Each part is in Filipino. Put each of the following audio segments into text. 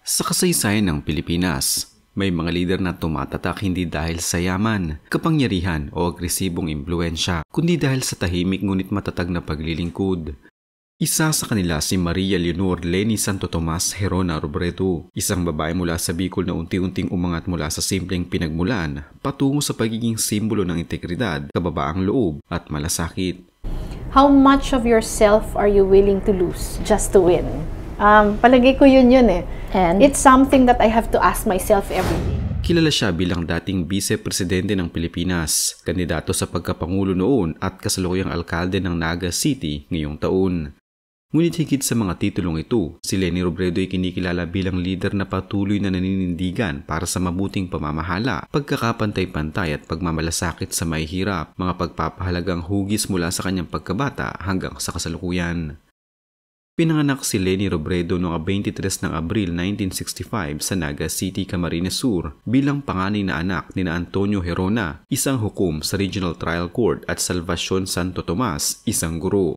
Sa kasaysayan ng Pilipinas, may mga lider na tumatatak hindi dahil sa yaman, kapangyarihan o agresibong impluensya, kundi dahil sa tahimik ngunit matatag na paglilingkod. Isa sa kanila si Maria Leonor Leni Santo Tomas Herona Robredo, isang babae mula sa Bicol na unti-unting umangat mula sa simpleng pinagmulan patungo sa pagiging simbolo ng integridad, kababaang loob at malasakit. How much of yourself are you willing to lose just to win? Palagi ko yun eh. And it's something that I have to ask myself every day. Kilala siya bilang dating Vice-Presidente ng Pilipinas, kandidato sa pagkapangulo noon at kasalukuyang alkalde ng Naga City ngayong taon. Ngunit higit sa mga titulong ito, si Leni Robredo ay kinikilala bilang lider na patuloy na naninindigan para sa mabuting pamamahala, pagkakapantay-pantay at pagmamalasakit sa mahihirap, mga pagpapahalagang hugis mula sa kanyang pagkabata hanggang sa kasalukuyan. Pinanganak si Leni Robredo noong 23 ng Abril 1965 sa Naga City, Camarines Sur bilang panganay na anak ni Antonio Herona, isang hukom sa Regional Trial Court at Salvacion Santo Tomas, isang guro.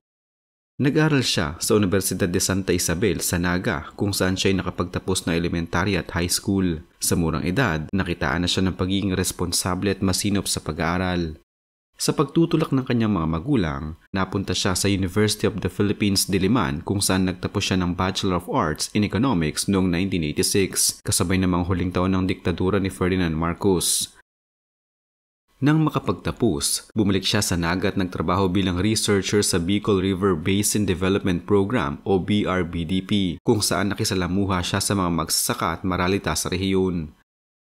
Nag-aral siya sa Universidad de Santa Isabel sa Naga kung saan siya ay nakapagtapos na elementary at high school. Sa murang edad, nakitaan na siya ng pagiging responsable at masinop sa pag-aaral. Sa pagtutulak ng kanyang mga magulang, napunta siya sa University of the Philippines, Diliman kung saan nagtapos siya ng Bachelor of Arts in Economics noong 1986, kasabay namang huling taon ng diktadura ni Ferdinand Marcos. Nang makapagtapos, bumalik siya sa Naga at nagtrabaho bilang researcher sa Bicol River Basin Development Program o BRBDP, kung saan nakisalamuha siya sa mga magsasaka at maralita sa rehiyon.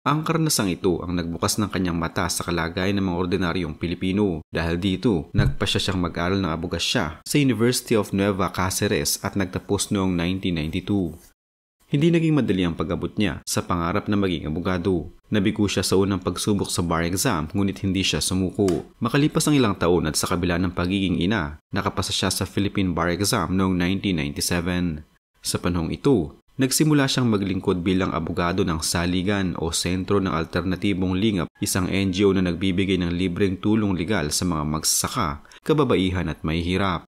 Ang karanasang ito ang nagbukas ng kanyang mata sa kalagayan ng mga ordinaryong Pilipino. Dahil dito, nagpasya siyang mag-aral ng abogasya sa University of Nueva Cáceres at nagtapos noong 1992. Hindi naging madali ang pag-abot niya sa pangarap na maging abogado. Nabigo siya sa unang pagsubok sa bar exam ngunit hindi siya sumuko. Makalipas ang ilang taon at sa kabila ng pagiging ina, nakapasa siya sa Philippine Bar Exam noong 1997. Sa panahong ito, nagsimula siyang maglingkod bilang abogado ng Saligan o Sentro ng Alternatibong Lingap, isang NGO na nagbibigay ng libreng tulong legal sa mga magsasaka, kababaihan at mahihirap.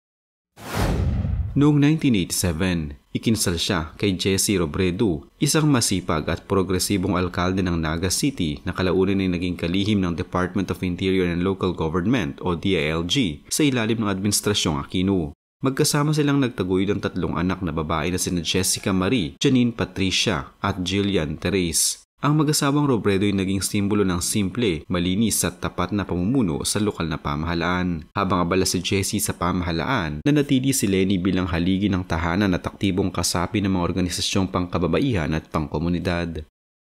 Noong 1987, ikinsal siya kay Jessie Robredo, isang masipag at progresibong alkalde ng Naga City na kalaunan ay naging kalihim ng Department of Interior and Local Government o DILG sa ilalim ng Administrasyong Aquino. Magkasama silang nagtaguyod ng tatlong anak na babae na sina Jessica Marie, Janine Patricia at Jillian Therese. Ang mag-asawang Robredo ay naging simbolo ng simple, malinis at tapat na pamumuno sa lokal na pamahalaan. Habang abala si Jessie sa pamahalaan, nanatili si Leni bilang haligi ng tahanan at aktibong kasapi ng mga organisasyong pangkababaihan at pangkomunidad.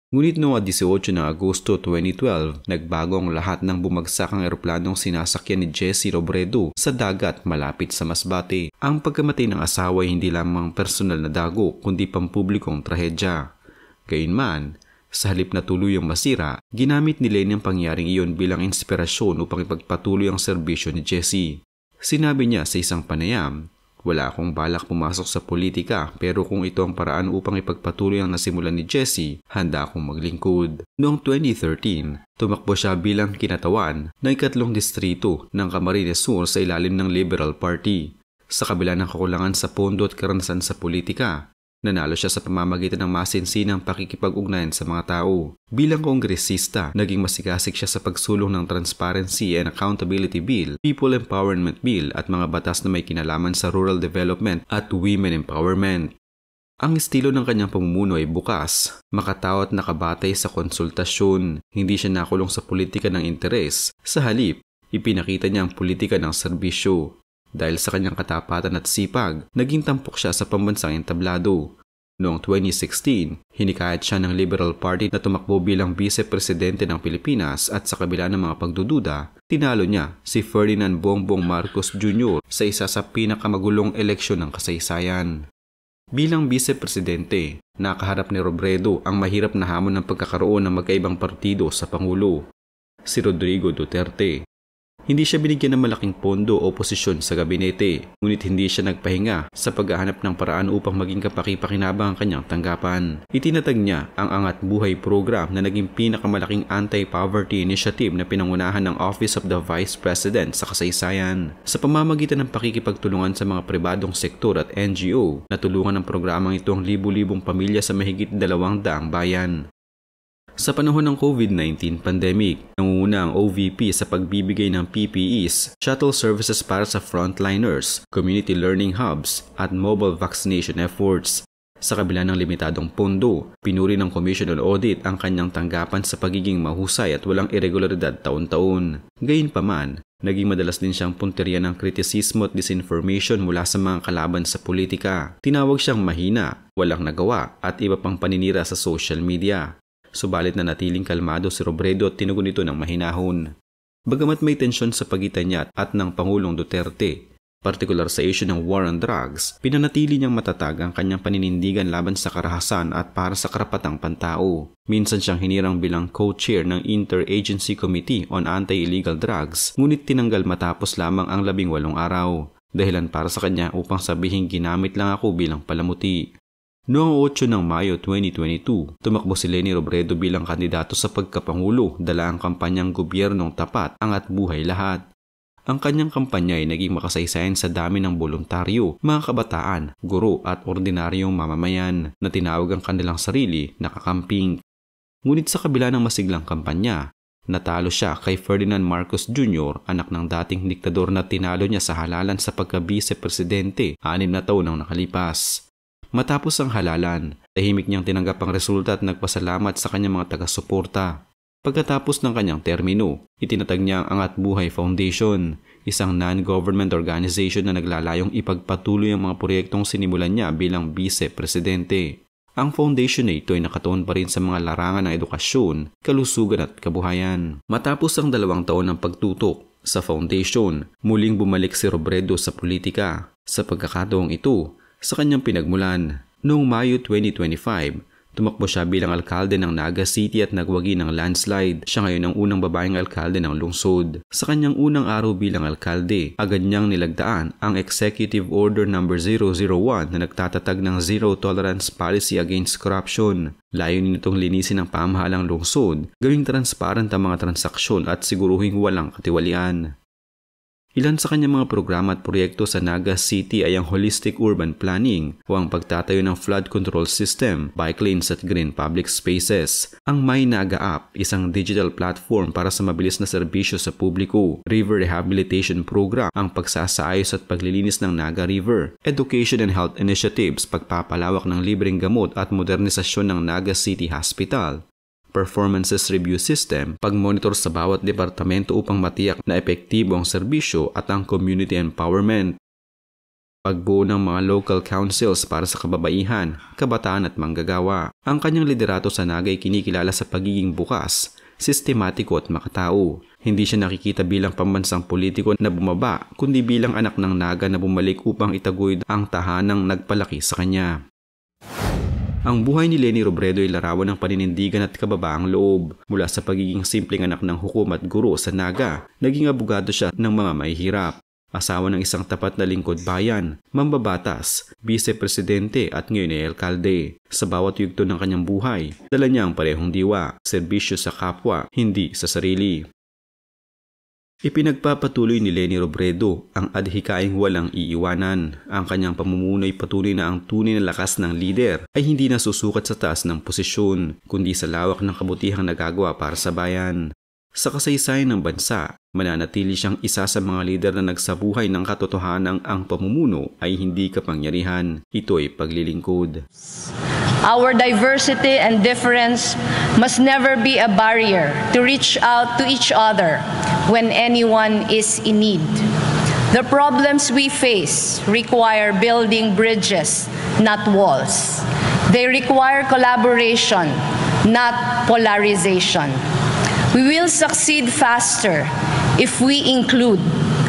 Ngunit noong 18 ng Agosto 2012, nagbago ang lahat ng bumagsak ang eroplanong sinasakyan ni Jessie Robredo sa dagat malapit sa Masbate. Ang pagkamatay ng asawa ay hindi lamang personal na dago kundi pampublikong trahedya. Gayunman, sa halip na tuluyang masira, ginamit ni Leni ang pangyaring iyon bilang inspirasyon upang ipagpatuloy ang serbisyo ni Jessie. Sinabi niya sa isang panayam, "Wala akong balak pumasok sa politika pero kung ito ang paraan upang ipagpatuloy ang nasimulan ni Jessie, handa akong maglingkod." Noong 2013, tumakbo siya bilang kinatawan ng ikatlong distrito ng Camarines Sur sa ilalim ng Liberal Party. Sa kabila ng kakulangan sa pondo at karanasan sa politika, nanalo siya sa pamamagitan ng masinsinang pakikipag-ugnayan sa mga tao. Bilang kongresista, naging masigasig siya sa pagsulong ng Transparency and Accountability Bill, People Empowerment Bill at mga batas na may kinalaman sa rural development at women empowerment. Ang estilo ng kanyang pamumuno ay bukas, makatao at nakabatay sa konsultasyon. Hindi siya nakulong sa politika ng interes. Sa halip, ipinakita niya ang politika ng serbisyo. Dahil sa kanyang katapatan at sipag, naging tampok siya sa pambansang entablado. Noong 2016, hinikayat siya ng Liberal Party na tumakbo bilang Vice-Presidente ng Pilipinas at sa kabila ng mga pagdududa, tinalo niya si Ferdinand Bongbong Marcos Jr. sa isa sa pinakamagulong eleksyon ng kasaysayan. Bilang Vice-Presidente, nakaharap ni Robredo ang mahirap na hamon ng pagkakaroon ng magkaibang partido sa Pangulo, si Rodrigo Duterte. Hindi siya binigyan ng malaking pondo o posisyon sa gabinete, ngunit hindi siya nagpahinga sa paghahanap ng paraan upang maging kapaki-pakinabang ang kanyang tanggapan. Itinatag niya ang Angat Buhay program na naging pinakamalaking anti-poverty initiative na pinangunahan ng Office of the Vice President sa kasaysayan. Sa pamamagitan ng pakikipagtulungan sa mga pribadong sektor at NGO, natulungan ng programang ito ang libu-libong pamilya sa mahigit 200 bayan. Sa panahon ng COVID-19 pandemic, nangunguna ang OVP sa pagbibigay ng PPEs, shuttle services para sa frontliners, community learning hubs, at mobile vaccination efforts. Sa kabila ng limitadong pondo, pinuri ng Commission on Audit ang kanyang tanggapan sa pagiging mahusay at walang irregularidad taon-taon. Gayunpaman, naging madalas din siyang punteriya ng kritisismo at disinformation mula sa mga kalaban sa politika. Tinawag siyang mahina, walang nagawa, at iba pang paninira sa social media. Subalit na natiling kalmado si Robredo at tinugon ito ng mahinahon. Bagamat may tensyon sa pagitan niya at ng Pangulong Duterte, partikular sa issue ng war on drugs, pinanatili niyang matatag ang kanyang paninindigan laban sa karahasan at para sa karapatang pantao. Minsan siyang hinirang bilang co-chair ng Interagency Committee on Anti-Illegal Drugs, ngunit tinanggal matapos lamang ang 18 araw. Dahilan para sa kanya upang sabihin ginamit lang ako bilang palamuti. Noong 8 ng Mayo 2022, tumakbo si Leni Robredo bilang kandidato sa pagkapangulo, dala ang kampanyang Gobyernong Tapat, Angat Buhay Lahat. Ang kanyang kampanya ay naging makasaysayan sa dami ng voluntaryo, mga kabataan, guro at ordinaryong mamamayan na tinawag ang kanilang sarili na kakamping. Ngunit sa kabila ng masiglang kampanya, natalo siya kay Ferdinand Marcos Jr., anak ng dating diktador na tinalo niya sa halalan sa pagka-vice-presidente 6 na taon ang nakalipas. Matapos ang halalan, tahimik niyang tinanggap ang resulta at nagpasalamat sa kanyang mga taga-suporta. Pagkatapos ng kanyang termino, itinatag niya ang Angat Buhay Foundation, isang non-government organization na naglalayong ipagpatuloy ang mga proyektong sinimulan niya bilang vice-presidente. Ang foundation na ito ay nakatuon pa rin sa mga larangan ng edukasyon, kalusugan at kabuhayan. Matapos ang 2 taon ng pagtutok sa foundation, muling bumalik si Robredo sa politika. Sa pagkakataong ito, sa kanyang pinagmulan, noong Mayo 2025, tumakbo siya bilang alkalde ng Naga City at nagwagi ng landslide. Siya ngayon ang unang babaeng alkalde ng lungsod. Sa kanyang unang araw bilang alkalde, agad niyang nilagdaan ang Executive Order No. 001 na nagtatatag ng Zero Tolerance Policy Against Corruption. Layunin nitong linisin ang pamahalang lungsod, gawing transparent ang mga transaksyon at siguruhing walang katiwalian. Ilan sa kanyang mga programa at proyekto sa Naga City ay ang Holistic Urban Planning o ang pagtatayo ng flood control system, bike lanes at green public spaces. Ang My Naga App, isang digital platform para sa mabilis na serbisyo sa publiko. River Rehabilitation Program, ang pagsasaayos at paglilinis ng Naga River. Education and Health Initiatives, pagpapalawak ng libreng gamot at modernisasyon ng Naga City Hospital. Performances Review System, pag-monitor sa bawat departamento upang matiyak na epektibo ang serbisyo at ang community empowerment. Pagbuo ng mga local councils para sa kababaihan, kabataan at manggagawa. Ang kanyang liderato sa Naga ay kinikilala sa pagiging bukas, sistematiko at makatao. Hindi siya nakikita bilang pambansang politiko na bumaba, kundi bilang anak ng Naga na bumalik upang itaguyod ang tahanang nagpalaki sa kanya. Ang buhay ni Leni Robredo ay larawan ng paninindigan at kababaang loob. Mula sa pagiging simpleng anak ng hukom at guro sa Naga, naging abogado siya ng mga mahihirap. Asawa ng isang tapat na lingkod bayan, mambabatas, vice-presidente at ngayon ay alkalde. Sa bawat yugto ng kanyang buhay, dala niya ang parehong diwa, serbisyo sa kapwa, hindi sa sarili. Ipinagpapatuloy ni Leni Robredo ang adhikaing walang iiwanan. Ang kanyang pamumuno ay patuloy na ang tunay na lakas ng lider ay hindi nasusukat sa taas ng posisyon, kundi sa lawak ng kabutihang nagagawa para sa bayan. Sa kasaysayan ng bansa, mananatili siyang isa sa mga lider na nagsabuhay ng katotohanang ang pamumuno ay hindi kapangyarihan. Ito ay paglilingkod. Our diversity and difference must never be a barrier to reach out to each other when anyone is in need. The problems we face require building bridges, not walls. They require collaboration, not polarization. We will succeed faster if we include,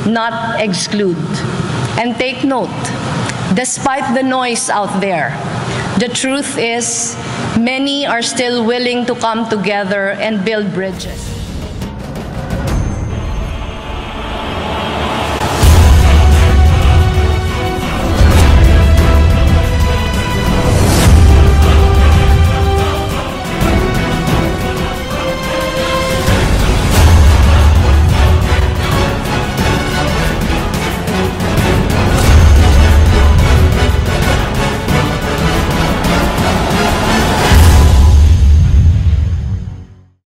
not exclude. And take note, despite the noise out there, the truth is, many are still willing to come together and build bridges.